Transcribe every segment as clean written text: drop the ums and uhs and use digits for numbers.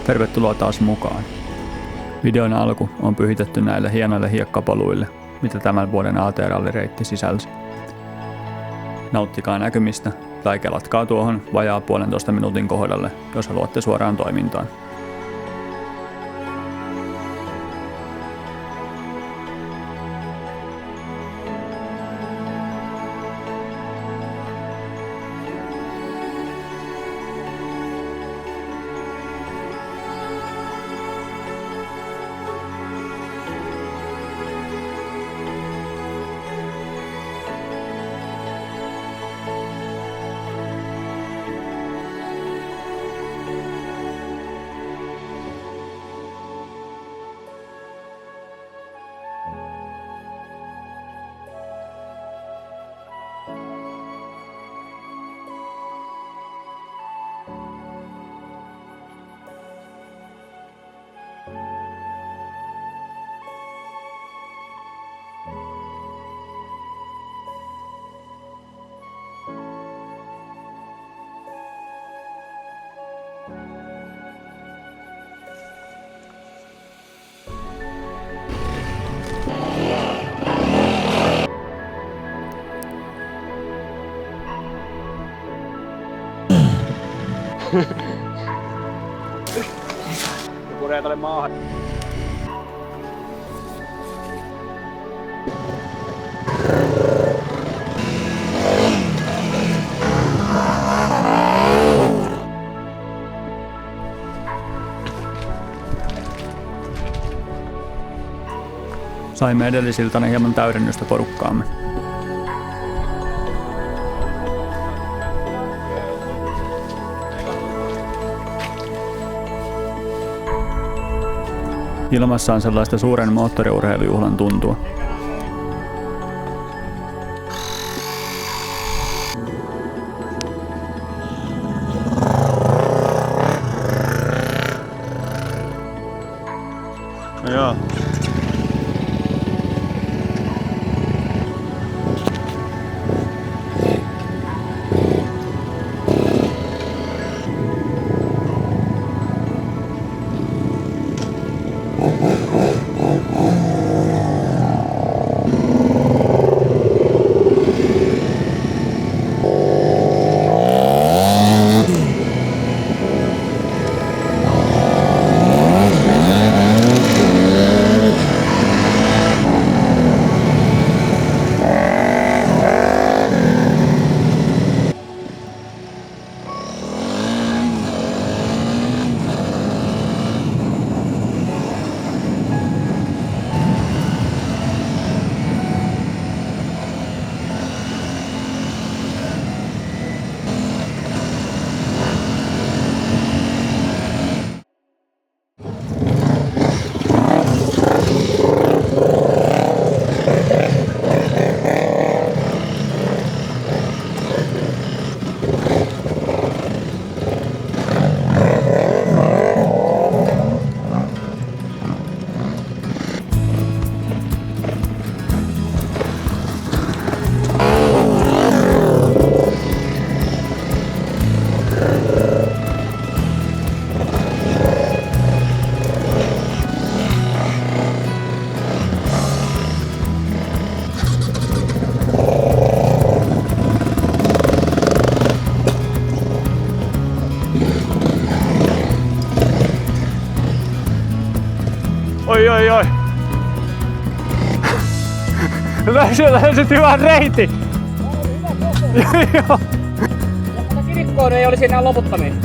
Tervetuloa taas mukaan. Videon alku on pyhitetty näille hienoille hiekkapoluille, mitä tämän vuoden AT-rallireitti sisälsi. Nauttikaa näkymistä tai kelatkaa tuohon vajaa 1,5 minuutin kohdalle, jos haluatte suoraan toimintaan. Puree tuonne maahan. Saimme edellisiltana hieman täydennystä porukkaamme. Ilmassa on sellaista suuren moottoriurheilujuhlan tuntua. No joo. Oi. Löysit hyvän reitin. Joo. Kirikkoon ei olisi enää loputtaminen.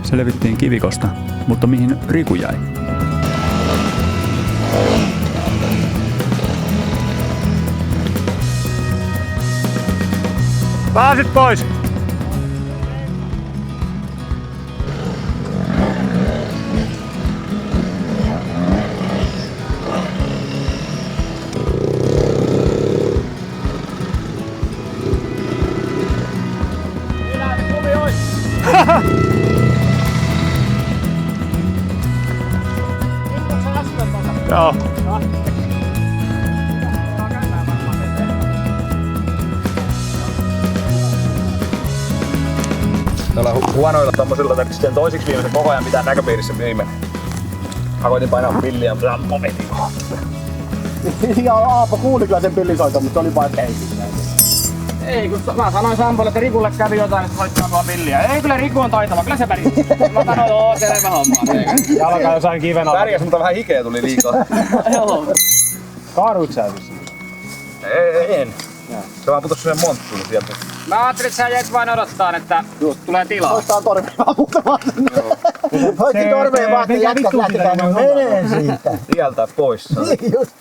Selvittiin kivikosta, mutta mihin Riku jäi? Pääsit pois! Joo. Noilla huonoilla tommosilla sitten toisiksi viimeisen koko ajan mitään näköpiirissä viimeinen. Mä koitin painaa pilliä, mutta tää momentin kohta. Ja Aapo kuuli kyllä sen pillisoiton, mutta oli vaan heitin. Ei, kun mä sanoin Sampolle, että Rikulle kävi jotain, että soittaa vaan pilliä. Ei, kyllä Riku on taitava, kyllä se pärjää. Mä sanoin, joo, selvä homma. Jalka jossain kiven alla. Pärjäs, mutta vähän hikeä tuli liikaa. Joo. Kaaduit sä siis? En. Se vaan putos siihen monttuun sieltä. Mä ajattelin, että sä jäit vain odottaa, että tulee tilaa. Soittaa torvea muutaman. Soitti torveen vaan, että jätkät lähtetään. Menee siitä. Tieltä pois. Just.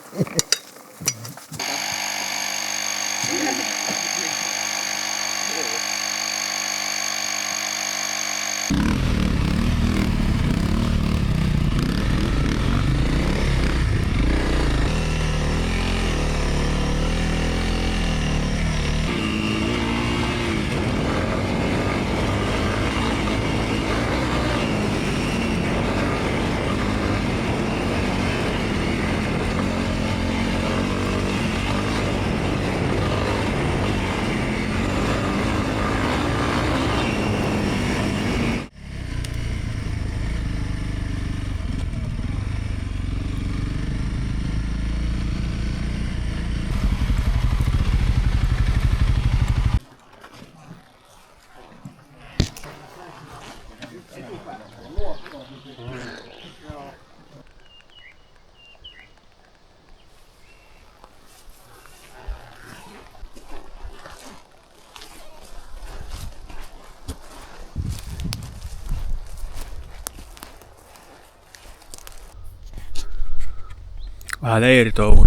Vähän leiritouhui.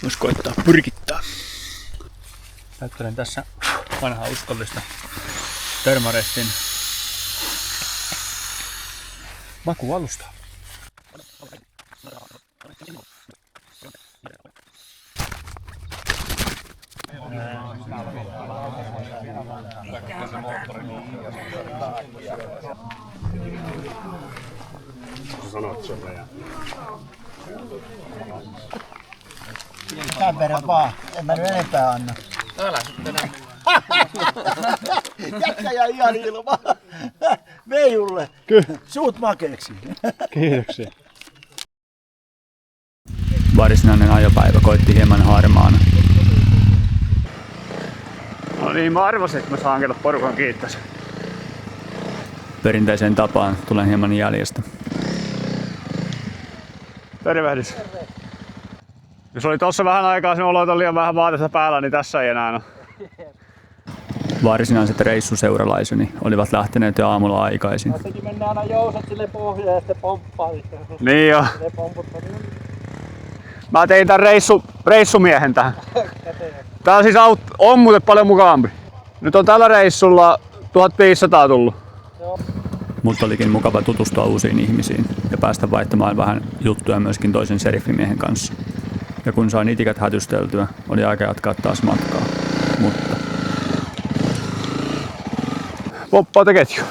Vois koittaa pyrkittää. Näyttelen tässä vanhaa uskollista Thermarestin makualustaa. Tämän verran vaan. En mä nyt enempää anna. Älä sitten näin. Jätkä jäi ihan ilman. Veijulle. Suut makeeksi. Kiitoksia. Varsinainen ajopäivä koitti hieman harmaana. No niin, mä arvasin, että mä saan kyllä porukan kiitos. Perinteiseen tapaan tulen hieman jäljestä. Tervehdys. Jos oli tossa vähän aikaa sen olo, että on liian vähän vaatetta päällä, niin tässä ei enää ole. Varsinaiset reissuseuralaiseni olivat lähteneet jo aamulla aikaisin. Tässäkin mennään aina jousat sille pohjaan ja sitten pomppaa. Niin jo. Ne pomputtaa. Mä tein tän reissumiehen tähän. Tää siis on muuten paljon mukavampi. Nyt on tällä reissulla 1500 tullut. Mutta olikin mukava tutustua uusiin ihmisiin ja päästä vaihtamaan vähän juttuja myöskin toisen seriffimiehen kanssa. Ja kun sain itikät hätysteltyä, oli aika jatkaa taas matkaa. Mutta Poppaa te ketju.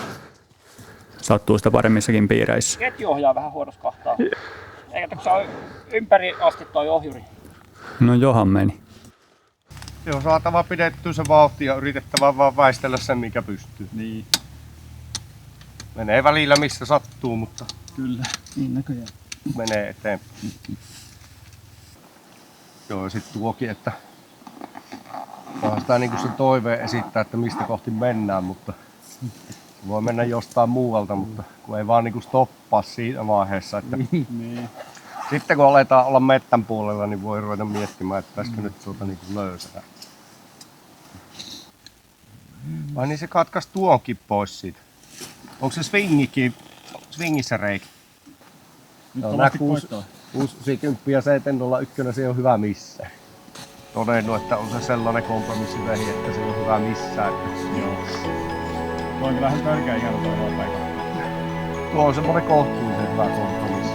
sattuu sitä paremmissakin piireissä. Ketju ohjaa vähän huonossa kohtaa. Eikä se ole ympäri asti toi ohjuri. No johan meni. Se on saatava pidettyä se vauhti ja yritettävä vaan väistellä sen mikä pystyy. Niin. Menee välillä missä sattuu, mutta Kyllä, niin näköjään. menee eteenpäin. Joo, ja sitten tuokin, että onhan sitä niinku se toiveen esittää, että mistä kohti mennään, mutta voi mennä jostain muualta, mutta kun ei vaan niinku stoppaa siinä vaiheessa. Että sitten kun aletaan olla mettän puolella, niin voi ruveta miettimään, että pitäisikö nyt niinku löysätä. Vai niin se katkaisi tuonkin pois siitä. Onko se swingissä reikä? Joo, nää 690 ja 701 se on hyvä missään. Todennut, että on se sellainen kompromissivehi, että se on hyvä missään. Joo. Tuo on kyllä ihan törkeä ikävä tuo paikka. Tuo on semmoinen kohtuullisen hyvä kompromissi.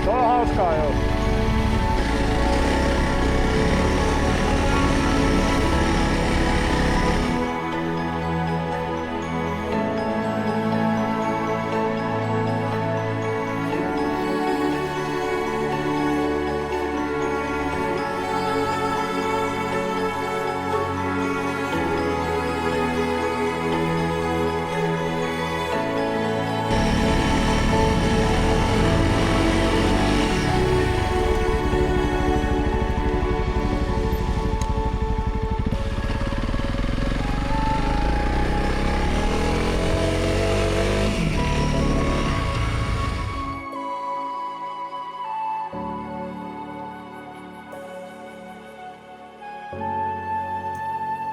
Tuo on hauskaa joo.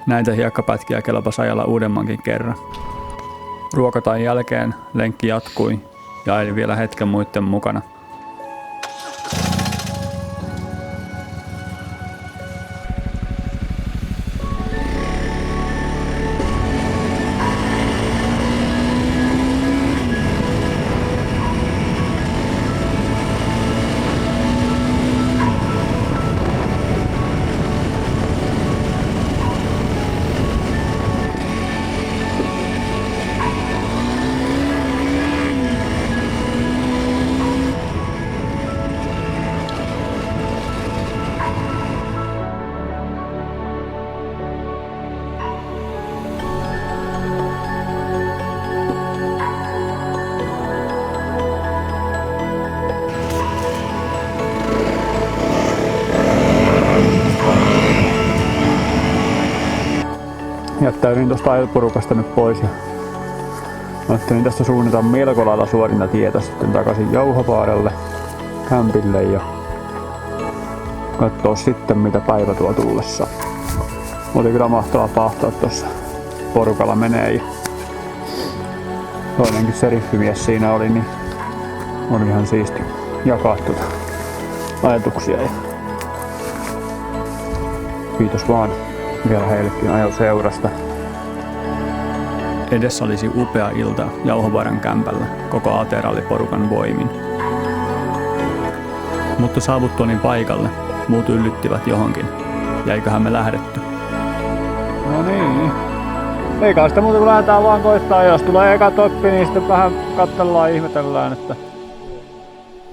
Näitä hiekkapätkiä kelpasi ajalla uudemmankin kerran. Ruokatain jälkeen lenkki jatkui ja ajelin vielä hetken muitten mukana. Jättäydyin tuosta ajoporukasta nyt pois ja ajattelin tästä suunnata melko lailla suorinta tietä sitten takaisin Jauhovaaralle kämpille ja katsoa sitten mitä päivä tuo tullessa. Oli kyllä mahtavaa pahtaa tuossa porukalla menee ja toinenkin seriffimies siinä oli, niin on ihan siisti jakaa tuota ajatuksia ja kiitos vaan vielä heillekin ajoseurasta. Edessä olisi upea ilta Jauhovaaran kämpällä koko ateralliporukan voimin. Mutta saavuttuani paikalle muut yllyttivät johonkin. Jäiköhän me lähdetty? No niin. Eikä sitä muuta kun lähdetään vaan koittaa. Jos tulee eka toppi, niin sitten vähän katsellaan ja ihmetellään, että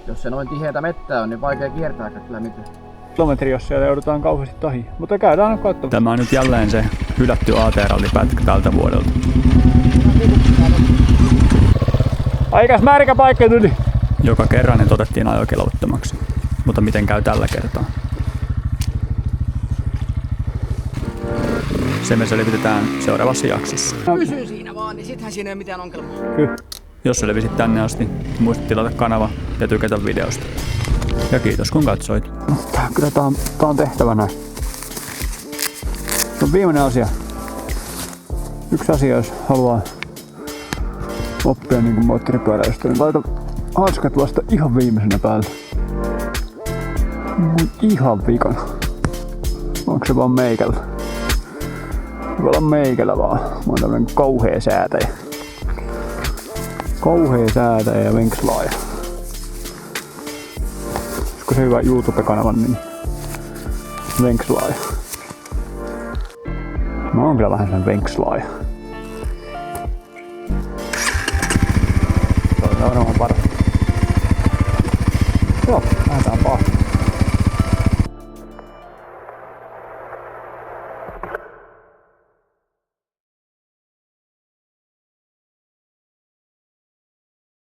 Jos se noin tiheätä mettää on, niin vaikea kiertää kyllä mitään. kilometri, jos siellä joudutaan kauheasti tahi. Mutta käydään nyt katsomaan. Tämä on nyt jälleen se hylätty AT-rallipätkä tältä vuodelta. Aikas märkä paikka yli. Joka kerran ne otettiin ajokelvottomaksi. Mutta miten käy tällä kertaa? Se me selvitetään seuraavassa jaksossa. Pysy siinä vaan, niin sittenhän siinä ei ole mitään ongelmaa. Kyllä. Jos selvisit tänne asti, muista tilata kanava ja tykätä videosta. Ja kiitos kun katsoit. Kyllä tää on tehtävänä. Se on viimeinen asia. Yksi asia, jos haluaa oppia niin moottoripyöräilystä, niin laita hanskat vasta ihan viimeisenä päälle. Ihan vikana. Onko se vaan meikällä? Voi olla meikällä vaan. Mä oon tämmönen kauhea säätäjä. Kauhea säätäjä ja venkslaaja. Olisiko se hyvä YouTube-kanavan nimi? Venkslaaja. Mä oon kyllä vähän sen venkslaaja. Se on varmaan paras. Joo, lähdetään vaan.